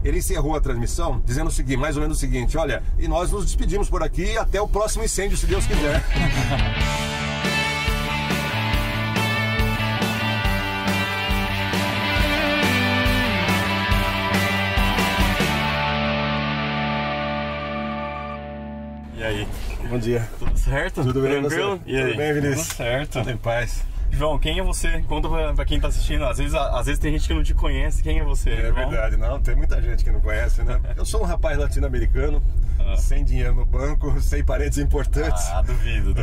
ele encerrou a transmissão dizendo o seguinte, mais ou menos o seguinte: olha, e nós nos despedimos por aqui até o próximo incêndio, se Deus quiser. E aí? Bom dia. Tudo certo? Tudo bem, tranquilo? você? E aí? Tudo bem, Vinícius? Tudo certo. Tudo em paz. João, quem é você? Conta pra quem tá assistindo. Às vezes tem gente que não te conhece. Quem é você? É João? verdade, não, tem muita gente que não conhece, né? Eu sou um rapaz latino-americano, sem dinheiro no banco, sem parentes importantes. Ah, duvido.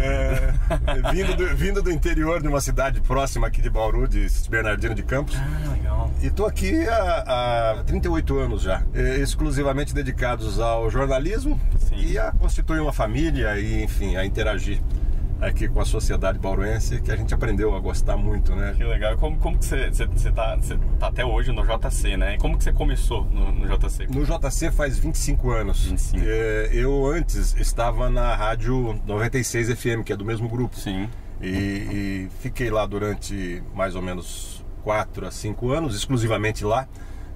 Vindo do interior de uma cidade próxima aqui de Bauru, de Bernardino de Campos. Ah, legal. E tô aqui há 38 anos já, exclusivamente dedicados ao jornalismo. Sim. E a constituir uma família e, enfim, a interagir aqui com a sociedade bauruense, que a gente aprendeu a gostar muito, né? Que legal. Como que você tá até hoje no JC, né? E como que você começou no JC? No JC faz 25 anos. 25. Eu antes estava na Rádio 96 FM, que é do mesmo grupo. Sim. E fiquei lá durante mais ou menos 4 a 5 anos, exclusivamente lá.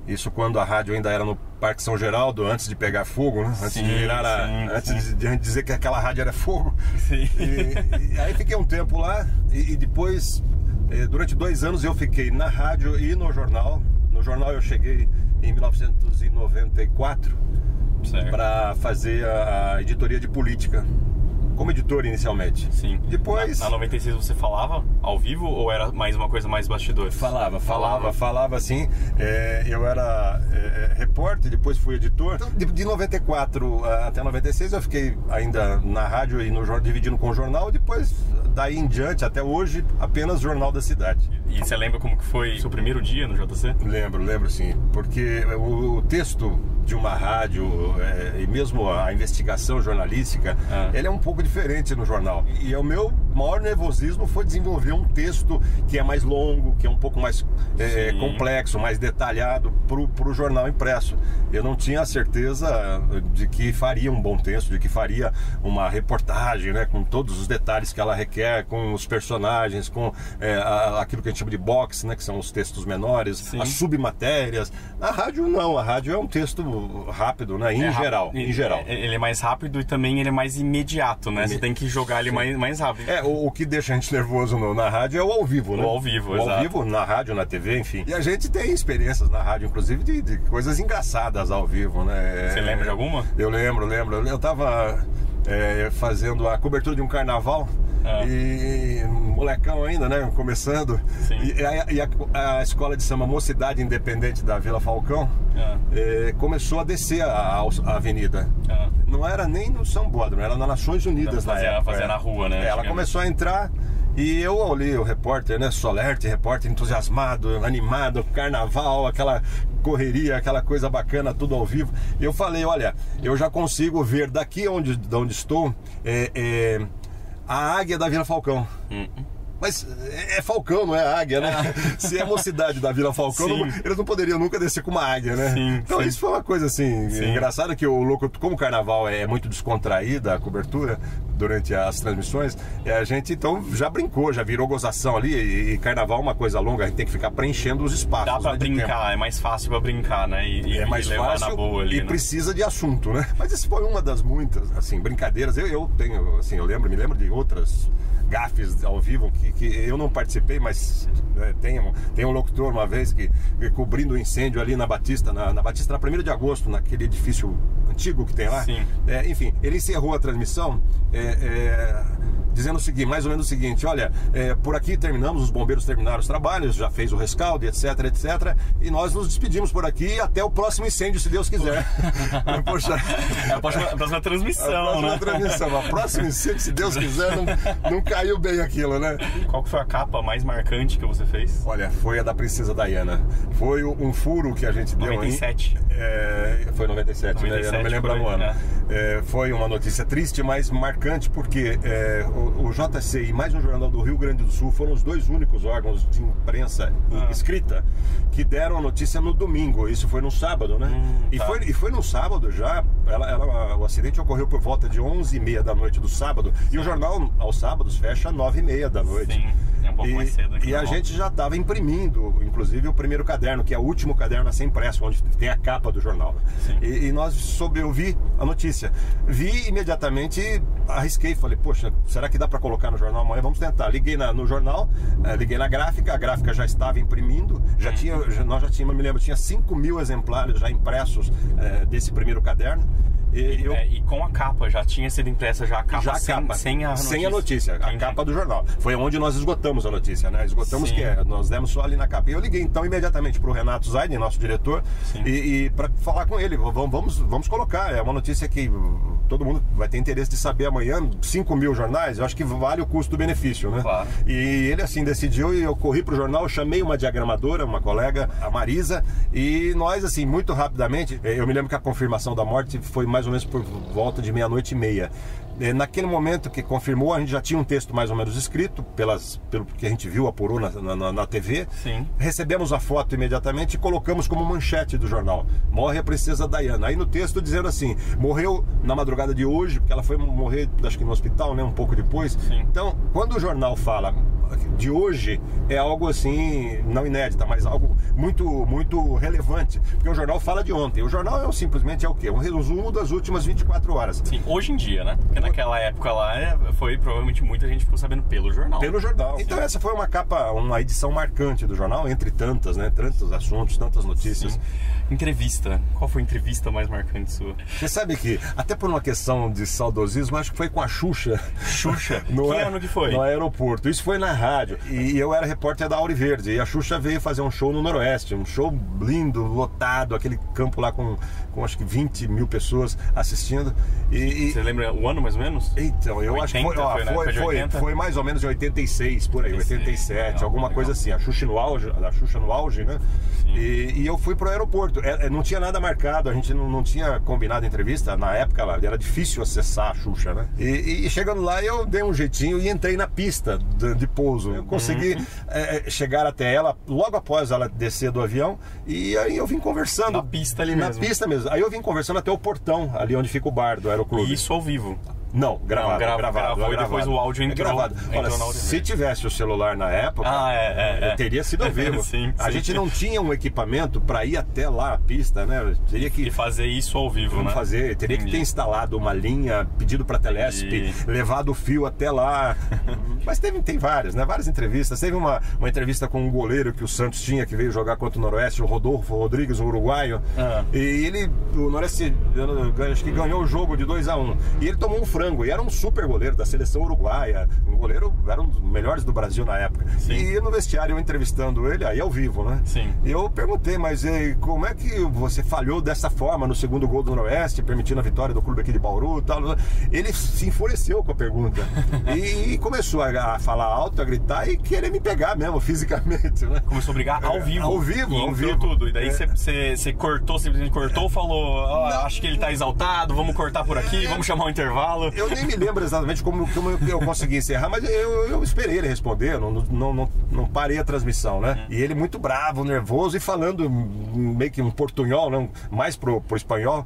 Isso quando a rádio ainda era no Parque São Geraldo, antes de pegar fogo, né? Antes de virar antes de dizer que aquela rádio era fogo. Sim. E aí fiquei um tempo lá e depois, durante 2 anos eu fiquei na rádio e no jornal. No jornal eu cheguei em 1994 para fazer a editoria de política, como editor inicialmente. Sim. Depois... Na 96 você falava ao vivo ou era mais uma coisa mais bastidores? Falava sim. Eu era repórter, depois fui editor. Então, de 94 até 96 eu fiquei ainda na rádio e no jornal, dividindo com o jornal. Depois, daí em diante, até hoje, apenas Jornal da Cidade. E você lembra como que foi o seu primeiro dia no JC? Lembro sim. Porque o texto de uma rádio e mesmo a investigação jornalística, ele é um pouco diferente no jornal. E o meu maior nervosismo foi desenvolver um texto que é mais longo, que é um pouco mais complexo, mais detalhado pro jornal impresso. Eu não tinha a certeza de que faria um bom texto, de que faria uma reportagem, né, com todos os detalhes que ela requer, com os personagens, com aquilo que a gente chama de box, né, que são os textos menores, Sim. as submatérias. A rádio não, a rádio é um texto rápido, né, em geral. Ele é mais rápido e também ele é mais imediato, né? Você tem que jogar ele mais rápido. O que deixa a gente nervoso na rádio é o ao vivo, né? O ao vivo, exato. Ao vivo, na rádio, na TV, enfim. E a gente tem experiências na rádio, inclusive, de coisas engraçadas ao vivo, né? Você lembra de alguma? Eu lembro. Eu tava fazendo a cobertura de um carnaval e molecão ainda, né? Começando. Sim. E a escola de samba Mocidade Independente da Vila Falcão começou a descer a avenida. Não era nem no São Bódromo, era nas Nações Unidas na época. Fazia na rua, né? Ela começou a entrar e eu olhei o repórter, né? Solerte, repórter entusiasmado, animado, carnaval, aquela correria, aquela coisa bacana, tudo ao vivo. E eu falei, olha, eu já consigo ver daqui de onde estou a águia da Vila Falcão. Mas é Falcão, não é águia, né? Se é Mocidade da Vila Falcão, eles não poderiam nunca descer com uma águia, né? Sim, então isso foi uma coisa assim, engraçada, que como o carnaval é muito descontraída a cobertura durante as transmissões, a gente então já brincou, já virou gozação ali, e carnaval é uma coisa longa, a gente tem que ficar preenchendo os espaços. Dá pra brincar, é mais fácil pra brincar, né? E mais levar fácil na boa ali, e né? precisa de assunto, né? Mas isso foi uma das muitas, assim, brincadeiras. Eu tenho, assim, me lembro de outras gafes ao vivo que eu não participei, mas tem um locutor uma vez que cobrindo o incêndio ali na Batista, na 1º de agosto, naquele edifício antigo que tem lá. Sim. Enfim, ele encerrou a transmissão dizendo o seguinte, mais ou menos o seguinte: olha, por aqui terminamos, os bombeiros terminaram os trabalhos, já fez o rescaldo, etc, e nós nos despedimos por aqui até o próximo incêndio, se Deus quiser. Poxa, a próxima transmissão, né? A próxima incêndio, se Deus quiser, não caiu bem aquilo, né? Qual que foi a capa mais marcante que você fez? Olha, foi a da Princesa Diana. Foi um furo que a gente deu 97. Foi 97, né? Eu não me lembro o ano. Foi uma notícia triste, mas marcante, porque o JC e mais um jornal do Rio Grande do Sul foram os 2 únicos órgãos de imprensa escrita que deram a notícia no domingo. Isso foi no sábado, né? E foi no sábado já. O acidente ocorreu por volta de 11h30 da noite do sábado. E o jornal, aos sábados, fecha às 9h30 da noite. Sim. um pouco mais cedo. E a gente já estava imprimindo, inclusive, o primeiro caderno, que é o último caderno a ser impresso, onde tem a capa do jornal. E nós eu vi a notícia. Vi imediatamente, arrisquei, falei, poxa, será que dá para colocar no jornal amanhã? Vamos tentar. Liguei no jornal, liguei na gráfica, a gráfica já estava imprimindo, nós já tínhamos, me lembro, tinha 5.000 exemplares já impressos desse primeiro caderno. E com a capa, já tinha sido impressa já a capa, sem a notícia. Sem a notícia, a capa do jornal. Foi onde nós esgotamos a notícia, né? Esgotamos nós demos só ali na capa. E eu liguei então imediatamente pro Renato Zaiden, nosso diretor, e para falar com ele, vamos colocar, é uma notícia que todo mundo vai ter interesse de saber amanhã, 5.000 jornais, eu acho que vale o custo-benefício, né? Claro. E ele assim decidiu, e eu corri pro jornal, chamei uma diagramadora, uma colega, a Marisa, e nós assim, muito rapidamente, eu me lembro que a confirmação da morte foi mais ou menos por volta de 00:30. Naquele momento que confirmou, a gente já tinha um texto mais ou menos escrito, pelo que a gente viu, apurou na TV. Recebemos a foto imediatamente e colocamos como manchete do jornal: morre a princesa Diana. Aí no texto dizendo assim, morreu na madrugada de hoje, porque ela foi morrer, acho que no hospital, né, um pouco depois. Então, quando o jornal fala de hoje, é algo assim, não inédito, mas algo muito, muito relevante, porque o jornal fala de ontem. O jornal simplesmente é o quê? Um resumo das últimas 24 horas. Sim, hoje em dia, né? Porque naquela época lá, provavelmente muita gente ficou sabendo pelo jornal. Pelo jornal. Então essa foi uma capa, uma edição marcante do jornal, entre tantas, né? Tantos assuntos, tantas notícias. Entrevista. Qual foi a entrevista mais marcante sua? Você sabe que, até por uma questão de saudosismo, acho que foi com a Xuxa. Xuxa? Que ano que foi? No aeroporto. Isso foi na rádio. E eu era repórter da Auriverde. E a Xuxa veio fazer um show no Noroeste. Um show lindo, lotado. Aquele campo lá com acho que 20.000 pessoas assistindo. Você lembra o ano mais ou menos? Então, eu 80, acho que foi mais ou menos em 86, por aí, 87, alguma coisa assim. A Xuxa no auge, né? E eu fui pro aeroporto. Não tinha nada marcado, a gente não tinha combinado a entrevista. Na época lá, era difícil acessar a Xuxa, né? E chegando lá, eu dei um jeitinho e entrei na pista de pouso. Eu consegui chegar até ela logo após ela descer do avião. E aí eu vim conversando. Na pista ali mesmo? Na pista mesmo. Aí eu vim conversando até o portão, ali onde fica o bar do Aeroclube. E isso ao vivo? Não, gravado. E depois o áudio entrou. Gravado. Olha, se tivesse o celular na época, teria sido ao vivo. Sim. A gente não tinha um equipamento para ir até lá a pista, né? Teria que fazer isso ao vivo, né? Teria que ter instalado uma linha, pedido para Telesp, levado o fio até lá. Mas tem várias, né? Várias entrevistas. Teve uma entrevista com um goleiro que o Santos tinha, que veio jogar contra o Noroeste, o Rodolfo Rodrigues, um uruguaio. E o Noroeste, acho que ganhou o jogo de 2-1. E ele tomou um frango. E era um super goleiro da seleção uruguaia. Um goleiro, era um dos melhores do Brasil na época. E no vestiário, eu entrevistando ele, aí ao vivo, né? E eu perguntei, mas como é que você falhou dessa forma no segundo gol do Noroeste, permitindo a vitória do clube aqui de Bauru e tal? Ele se enfureceu com a pergunta. E começou a falar alto, a gritar e querer me pegar mesmo, fisicamente, né? Começou a brigar ao vivo. Ao vivo. Tudo. E daí você cortou, simplesmente cortou, falou, acho que ele tá exaltado, vamos cortar por aqui, vamos chamar um intervalo. Eu nem me lembro exatamente como eu consegui encerrar, mas eu esperei ele responder, não parei a transmissão, né? E ele muito bravo, nervoso e falando meio que um portunhol, não, mais pro espanhol,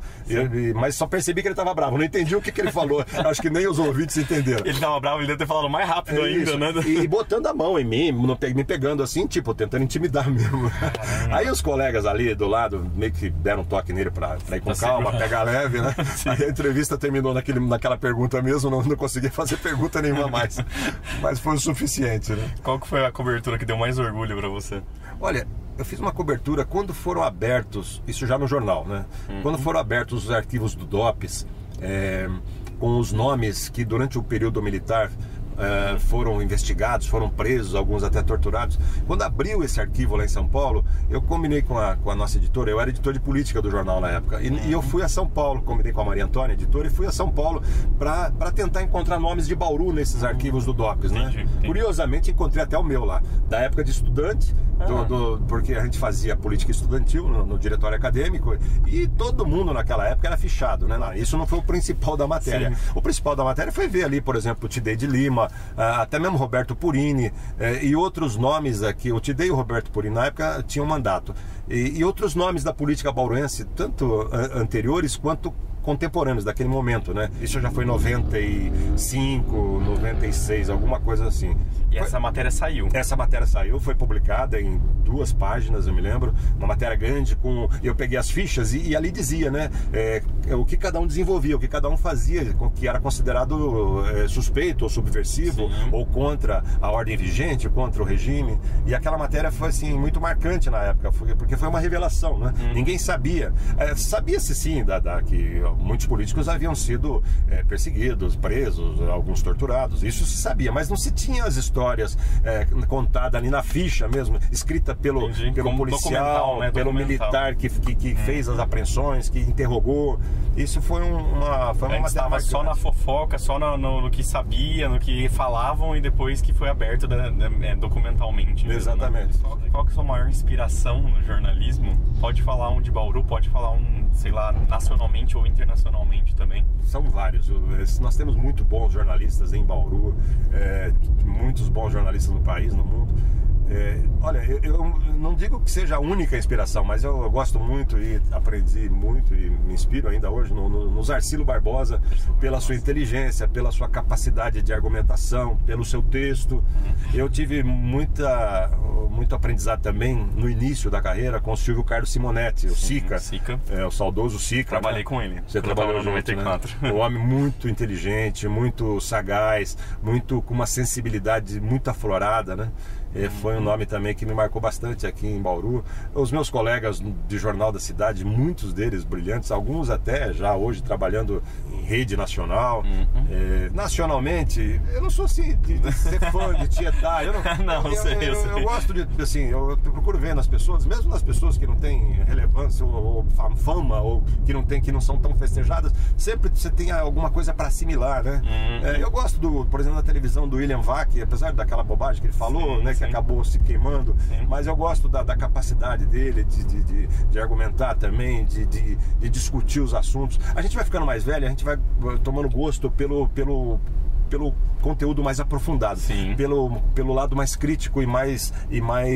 mas só percebi que ele tava bravo, não entendi o que ele falou. Acho que nem os ouvintes entenderam. Ele tava bravo, ele deve ter falado mais rápido ainda, né? E botando a mão em mim, me pegando assim, tipo, tentando intimidar mesmo. Aí os colegas ali do lado meio que deram um toque nele pra ir com calma, pegar leve, né? Aí a entrevista terminou naquela pergunta mesmo, não consegui fazer pergunta nenhuma mais. Mas foi o suficiente, né? Qual que foi a cobertura que deu mais orgulho pra você? Olha, eu fiz uma cobertura quando foram abertos, isso já no jornal, né? Quando foram abertos os arquivos do DOPS, com os nomes que durante o período militar foram investigados, foram presos, alguns até torturados. Quando abriu esse arquivo lá em São Paulo, eu combinei com a nossa editora, eu era editor de política do jornal na época, e eu fui a São Paulo, combinei com a Maria Antônia, editora, e fui a São Paulo para tentar encontrar nomes de Bauru nesses arquivos do DOPS, né? Entendi. Curiosamente, encontrei até o meu lá, da época de estudante, porque a gente fazia política estudantil no diretório acadêmico, e todo mundo naquela época era fichado, né? Isso não foi o principal da matéria. O principal da matéria foi ver ali, por exemplo, o Tidei de Lima, até mesmo Roberto Purini, e outros nomes aqui. O Tidei e o Roberto Purini na época tinham mandato, e outros nomes da política bauruense, tanto anteriores quanto contemporâneos daquele momento, né? Isso já foi 95, 96, alguma coisa assim. E essa matéria saiu? Essa matéria saiu, foi publicada em 2 páginas, eu me lembro. Uma matéria grande, eu peguei as fichas e ali dizia, né? O que cada um desenvolvia, o que cada um fazia, que era considerado suspeito ou subversivo, sim, ou contra a ordem vigente, contra o regime. E aquela matéria foi, assim, muito marcante na época, porque foi uma revelação, né? Ninguém sabia. Sabia-se, sim, que muitos políticos haviam sido perseguidos, presos, alguns torturados. Isso se sabia, mas não se tinha as histórias contadas ali na ficha mesmo, escrita pelo policial, né? Pelo militar que fez as apreensões, que interrogou. Isso foi uma matéria estava só na fofoca, só no que sabia, no que falavam, e depois que foi aberto documentalmente mesmo, exatamente, né? Qual que é a sua maior inspiração no jornalismo? Pode falar um de Bauru, pode falar sei lá, nacionalmente ou internacionalmente também. São vários. Nós temos muito bons jornalistas em Bauru, muitos bons jornalistas no país, no mundo. Olha, eu não digo que seja a única inspiração, mas eu gosto muito e aprendi muito e me inspiro ainda hoje no Zarcilo Barbosa, pela sua inteligência, pela sua capacidade de argumentação, pelo seu texto. Eu tive muito aprendizado também no início da carreira com o Silvio Carlos Simonetti, o Sica. O saudoso Sica. Trabalhei com ele. Você trabalhou no 94. Né? Um homem muito inteligente, muito sagaz, com uma sensibilidade muito aflorada, né? Foi um nome também que me marcou bastante aqui em Bauru. Os meus colegas de jornal da cidade, muitos deles brilhantes, alguns até já hoje trabalhando em rede nacional. Nacionalmente, eu não sou assim de ser fã de tietar. Eu gosto de, assim, eu procuro ver nas pessoas, mesmo nas pessoas que não têm relevância ou fama, ou que não são tão festejadas, sempre você tem alguma coisa para assimilar, né? Eu gosto por exemplo, da televisão do William Vac, apesar daquela bobagem que ele falou, né? Que acabou se queimando, mas eu gosto da capacidade dele de argumentar também, de discutir os assuntos. A gente vai ficando mais velho, a gente vai tomando gosto pelo conteúdo mais aprofundado, pelo lado mais crítico e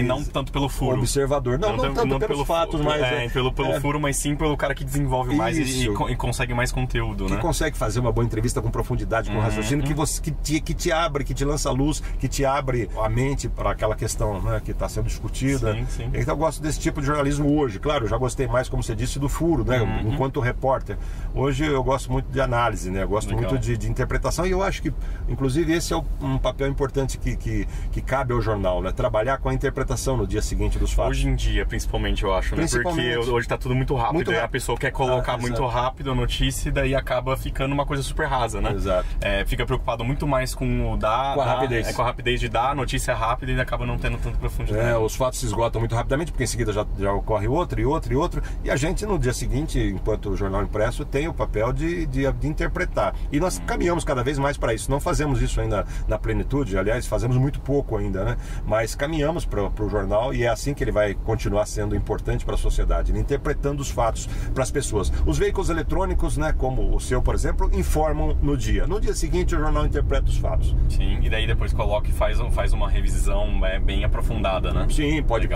não tanto pelo furo, observador, não tanto pelos fatos, mas pelo furo, mas sim pelo cara que desenvolve mais e consegue mais conteúdo, que né? consegue fazer uma boa entrevista com profundidade, com raciocínio, que te abre, que te lança luz, que te abre a mente para aquela questão, né, que está sendo discutida. Então eu gosto desse tipo de jornalismo hoje. Claro, eu já gostei mais, como você disse, do furo, né? Enquanto repórter. Hoje eu gosto muito de análise, né? Eu gosto muito de interpretação, e eu acho que inclusive esse é um papel importante que cabe ao jornal, né? Trabalhar com a interpretação no dia seguinte dos fatos. Hoje em dia, principalmente, eu acho, né? Porque hoje está tudo muito rápido. A pessoa quer colocar muito rápido a notícia e daí acaba ficando uma coisa super rasa, né? Exato. Fica preocupado muito mais com a rapidez. Com a rapidez de dar a notícia rápida, e acaba não tendo tanta profundidade. Os fatos se esgotam muito rapidamente, porque em seguida já ocorre outro. E a gente, no dia seguinte, enquanto jornal impresso, tem o papel de interpretar. E nós caminhamos cada vez mais para isso. Não fazemos isso ainda na plenitude, aliás, fazemos muito pouco ainda, né? Mas caminhamos para o jornal, e é assim que ele vai continuar sendo importante para a sociedade, interpretando os fatos para as pessoas. Os veículos eletrônicos, né, como o seu, por exemplo, informam no dia. No dia seguinte, o jornal interpreta os fatos. Sim, e daí depois coloca e faz uma revisão bem aprofundada, né? Sim, pode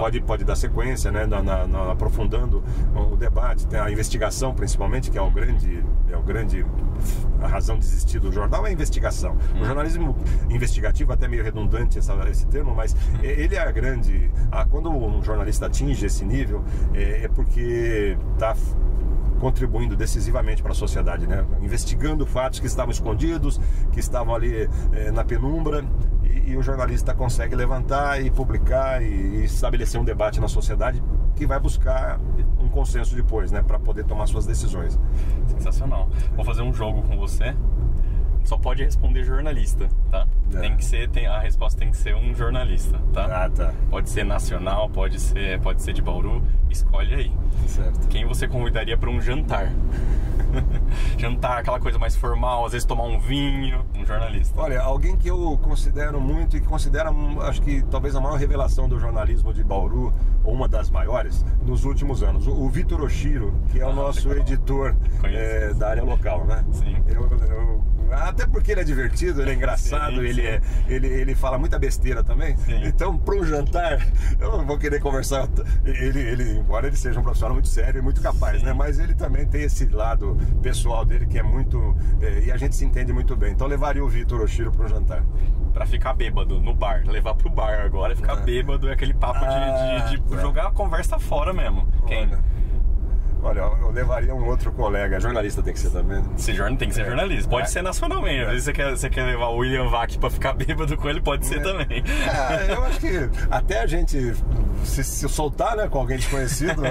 dar sequência, né, aprofundando o debate. Tem a investigação, principalmente, que é a razão de existir do jornal é a investigação. O jornalismo investigativo, até meio redundante esse termo, mas ele é a grande... Quando um jornalista atinge esse nível, é porque está contribuindo decisivamente para a sociedade, né? Investigando fatos que estavam escondidos, que estavam ali na penumbra, e o jornalista consegue levantar e publicar e estabelecer um debate na sociedade que vai buscar um consenso depois, né? Para poder tomar suas decisões. Sensacional. Vou fazer um jogo com você. Só pode responder jornalista, tá? A resposta tem que ser um jornalista, tá? Tá. Pode ser nacional, pode ser de Bauru, escolhe aí. Certo. Quem você convidaria para um jantar? Jantar, aquela coisa mais formal, às vezes tomar um vinho, um jornalista. Olha, alguém que eu considero muito e que considera, acho que talvez a maior revelação do jornalismo de Bauru, ou uma das maiores, nos últimos anos, o Vitor Oshiro, que é o nosso editor da área local, né? Sim. Eu Até porque ele é divertido, ele é engraçado, sim. Ele fala muita besteira também. Sim. Então, para um jantar, eu não vou querer conversar. Embora ele seja um profissional muito sério e muito capaz, né? Mas ele também tem esse lado pessoal dele que é muito... e a gente se entende muito bem. Então, levaria o Vitor Oshiro para um jantar. Pra ficar bêbado no bar, levar pro bar agora e ficar bêbado é aquele papo de jogar a conversa fora mesmo. Quem? Olha, eu levaria um outro colega. Jornalista tem que ser também. Tem que ser jornalista. Pode ser nacionalmente. Às vezes você quer levar o William Vac pra ficar bêbado com ele, pode ser também. Eu acho que até a gente se soltar, né, com alguém desconhecido,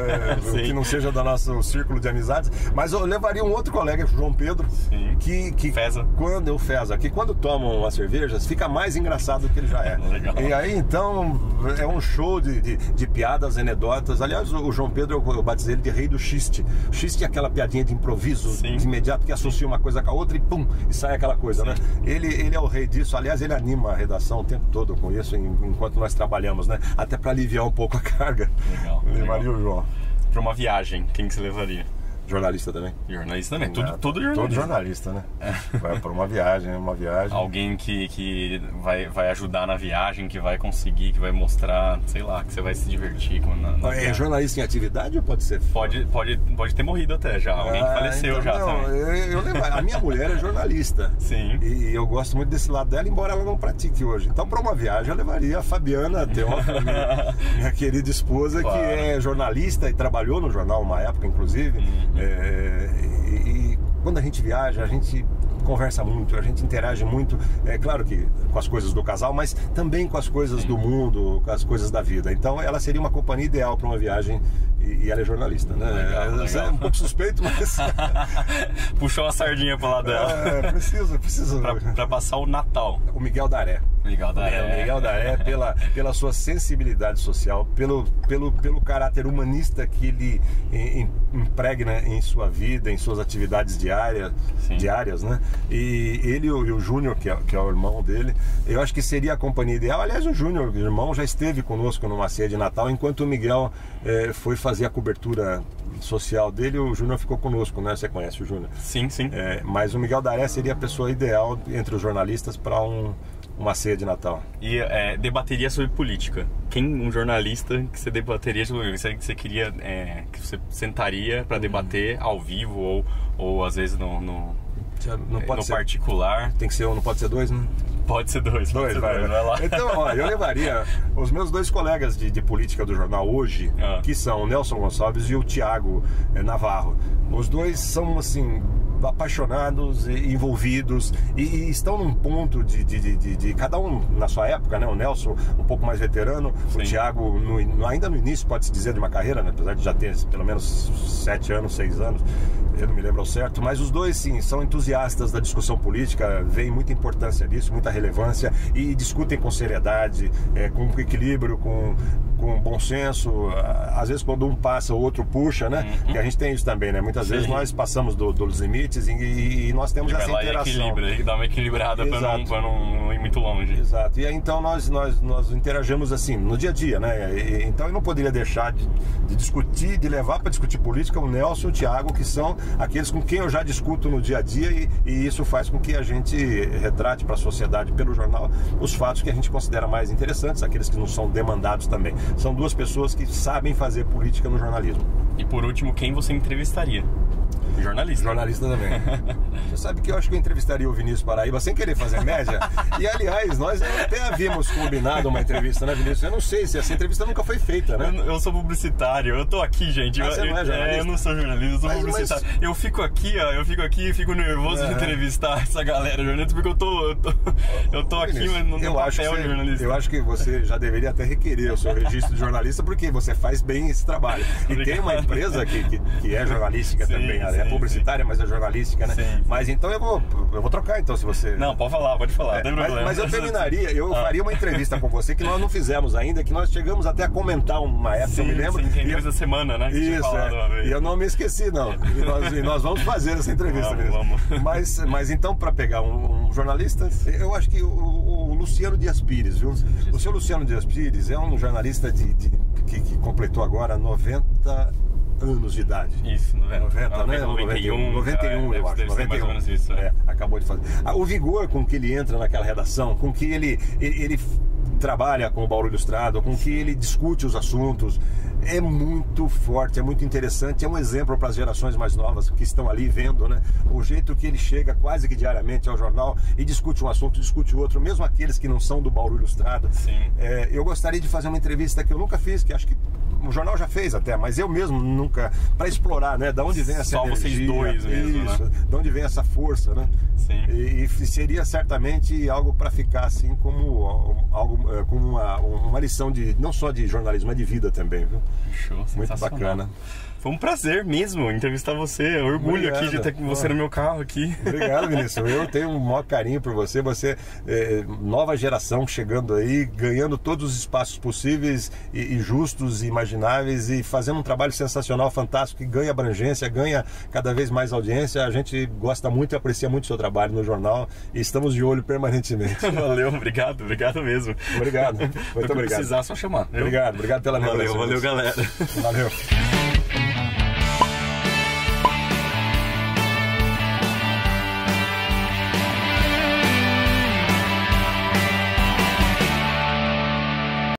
que não seja do nosso círculo de amizades. Mas eu levaria um outro colega, o João Pedro, que Feza. Quando tomam umas cervejas, fica mais engraçado do que ele já é. Legal. E aí, então, é um show de piadas, anedotas. Aliás, o João Pedro, eu batizei ele de rei do xiste. O xiste é aquela piadinha de improviso, de imediato, que associa uma coisa com a outra e pum, e sai aquela coisa, né? Ele é o rei disso. Aliás, ele anima a redação o tempo todo com isso, enquanto nós trabalhamos, né? Até para aliviar um pouco a carga. Legal. Levaria o João. Pra uma viagem, quem que você levaria? Jornalista também. Jornalista também, tudo jornalista. Todo jornalista, né? Vai para uma viagem. Alguém que vai ajudar na viagem, que vai conseguir, que vai mostrar, sei lá, que você vai se divertir. É jornalista em atividade ou pode ser? Pode ter morrido até já, alguém que faleceu então, já também. A minha mulher é jornalista. Sim. E eu gosto muito desse lado dela, embora ela não pratique hoje. Então, para uma viagem, eu levaria a Fabiana Teófilo, minha querida esposa, claro, que é jornalista e trabalhou no jornal uma época, inclusive. E quando a gente viaja, a gente conversa muito, a gente interage muito, é claro que com as coisas do casal, mas também com as coisas do mundo, com as coisas da vida. Então ela seria uma companhia ideal para uma viagem e ela é jornalista, né? Legal. É um pouco suspeito, mas... Puxou uma sardinha pro lado dela. Preciso. Pra passar o Natal. O Miguel Daré. O Miguel Daré, pela sua sensibilidade social, pelo caráter humanista que ele impregna em sua vida, em suas atividades diárias, né? E ele e o Júnior, que é o irmão dele, eu acho que seria a companhia ideal. Aliás, o Júnior, o irmão, já esteve conosco numa ceia de Natal, enquanto o Miguel foi fazer a cobertura social dele. O Júnior ficou conosco, né? Você conhece o Júnior? Sim. Mas o Miguel Daré seria a pessoa ideal entre os jornalistas para uma ceia de Natal. E debateria sobre política. Um jornalista que você debateria sobre, que você queria, que você sentaria para debater ao vivo ou às vezes no particular. Não pode ser dois, né? Pode ser dois, vai lá. Então, eu levaria os meus dois colegas de política do jornal hoje, que são o Nelson Gonçalves e o Tiago Navarro. Os dois são, assim, apaixonados, envolvidos e estão num ponto de cada um na sua época, né? O Nelson um pouco mais veterano, sim, o Thiago ainda no início, pode-se dizer, de uma carreira, né? Apesar de já ter pelo menos 7 anos, 6 anos, eu não me lembro ao certo, mas os dois, sim, são entusiastas da discussão política, veem muita importância nisso, muita relevância e discutem com seriedade, com equilíbrio, com bom senso. Às vezes quando um passa, o outro puxa, né? E a gente tem isso também, né? Muitas vezes nós passamos dos limites e nós temos essa interação. E dá uma equilibrada para não ir muito longe. Exato. E aí então nós interagimos assim, no dia a dia, né? Então eu não poderia deixar de discutir, de levar para discutir política o Nelson e o Thiago, que são aqueles com quem eu já discuto no dia a dia e isso faz com que a gente retrate para a sociedade, pelo jornal, os fatos que a gente considera mais interessantes, aqueles que não são demandados também. São duas pessoas que sabem fazer política no jornalismo. E por último, quem você entrevistaria? Jornalista. Jornalista também. Você sabe que eu acho que eu entrevistaria o Vinícius Paraíba sem querer fazer média. E aliás, nós até havíamos combinado uma entrevista, né, Vinícius? Eu não sei se essa entrevista nunca foi feita, né? Eu sou publicitário, eu tô aqui, gente. Você não é jornalista? Eu não sou jornalista, eu sou publicitário. Eu fico aqui e fico nervoso de entrevistar essa galera jornalista, porque eu tô aqui, mas não tenho papel de jornalista. Eu acho que você já deveria até requerer o seu registro de jornalista, porque você faz bem esse trabalho. E tem uma empresa que é jornalística também, é publicitária, mas é jornalística, né? Sim. Mas então eu vou trocar, então, se você... Não, pode falar, não tem problema. Mas eu terminaria, eu faria uma entrevista com você que nós não fizemos ainda, que nós chegamos até a comentar uma época, eu me lembro. Sim, entrevista da semana, né? Isso, e eu não me esqueci, não. E nós vamos fazer essa entrevista mesmo. Vamos. Mas então, para pegar um jornalista, eu acho que o Luciano Dias Pires, viu? O seu Luciano Dias Pires é um jornalista que completou agora 90 anos de idade. Isso, 90, né? 91, eu acho. 91. Mais ou menos isso, acabou de fazer. O vigor com que ele entra naquela redação, com que ele trabalha com o Bauru Ilustrado, com que ele discute os assuntos, é muito forte, é muito interessante, é um exemplo para as gerações mais novas que estão ali vendo, né? O jeito que ele chega quase que diariamente ao jornal e discute um assunto, discute outro, mesmo aqueles que não são do Bauru Ilustrado. Sim. Eu gostaria de fazer uma entrevista que eu nunca fiz, que acho que o jornal já fez até, mas eu mesmo nunca, para explorar, né? Da onde vem essa energia, vocês dois mesmo, isso, né? De onde vem essa força, né? Sim. E seria certamente algo para ficar assim como uma lição de não só de jornalismo, mas de vida também, viu? Show, muito bacana. Foi um prazer mesmo entrevistar você. Eu orgulho aqui de ter você no meu carro aqui. Obrigado, Vinícius. Eu tenho um maior carinho por você. Você nova geração chegando aí, ganhando todos os espaços possíveis e justos e imagináveis e fazendo um trabalho sensacional, fantástico, que ganha abrangência, ganha cada vez mais audiência. A gente gosta muito e aprecia muito o seu trabalho no jornal e estamos de olho permanentemente. Valeu, obrigado mesmo. Obrigado. Muito obrigado. Se precisar, só chamar. Obrigado pela Valeu, galera. Valeu.